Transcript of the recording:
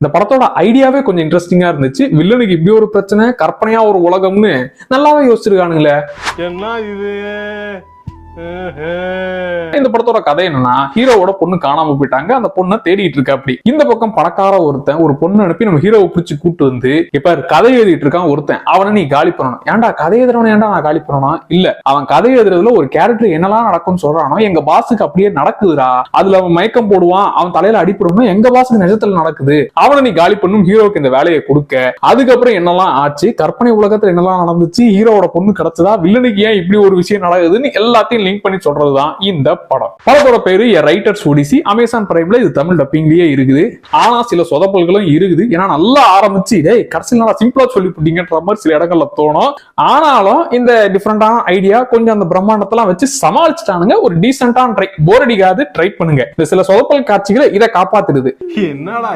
இந்த படத்தோட ஐடியாவே கொஞ்சம் இன்ட்ரெஸ்டிங்கா இருந்துச்சு. வில்லனுக்கு இப்படி ஒரு பிரச்சனை, கற்பனையா ஒரு உலகம்னு நல்லாவே யோசிச்சிருக்கானுங்களே. என்ன இது? இந்த படத்தோட கதை என்னன்னா, ஹீரோவோட பொண்ணு காணாம போயிட்டாங்க. அந்த பொண்ணை தேடிட்டு இருக்கா. அப்படி இந்த பக்கம் பணக்கார ஒருத்தன் ஒரு பொண்ணு அனுப்பி நம்ம ஹீரோவை பிடிச்சு கூட்டு வந்து, இப்ப கதை எழுதிட்டு இருக்கான் ஒருத்தன், அவனை நீ காலி பண்ணணும். ஏன்டா கதை எழுதுறவன ஏன்டா நான் காலி பண்ணணும்? இல்ல, அவன் கதை எழுதுறதுல ஒரு கேரக்டர் என்னெல்லாம் நடக்கும்னு சொல்றானோ எங்க பாஸுக்கு அப்படியே நடக்குதுடா. அதுல அவன் மயக்கம் போடுவான், அவன் தலையில அடிப்படுவான், எங்க பாஸுக்கு நிஜத்துல நடக்குது, அவனை நீ காலி பண்ணும். ஹீரோவுக்கு இந்த வேலையை கொடுக்க, அதுக்கப்புறம் என்னெல்லாம் ஆச்சு, கற்பனை உலகத்துல என்னெல்லாம் நடந்துச்சு, ஹீரோவோட பொண்ணு கிடைச்சதா, வில்லனுக்கு ஏன் இப்படி ஒரு விஷயம் நடக்குதுன்னு எல்லாத்தையும் லிங்க் பண்ணி சொல்றதுதான் இந்த படம். படத்தோட பேரு எ ரைட்டர்ஸ் ஒடிசி. அமேசான் பிரைம்ல இது தமிழ் டப்பிங்லயே இருக்குது. ஆனா சில சொதப்பல்களும் இருக்குது. ஏன்னா நல்லா ஆரம்பிச்சு கடைசி நாளா சிம்பிளா சொல்லி புட்டிங்கன்ற மாதிரி சில இடங்கள்ல தோணும். ஆனாலும் இந்த டிஃபரெண்டான ஐடியா கொஞ்சம் அந்த பிரம்மாண்டத்தெல்லாம் வச்சு சமாளிச்சுட்டானுங்க. ஒரு டீசென்டான ட்ரை, போர் அடிக்காது, ட்ரை பண்ணுங்க. இந்த சில சொதப்பல் காட்சிகளை இதை காப்பாத்துடுது. என்னடா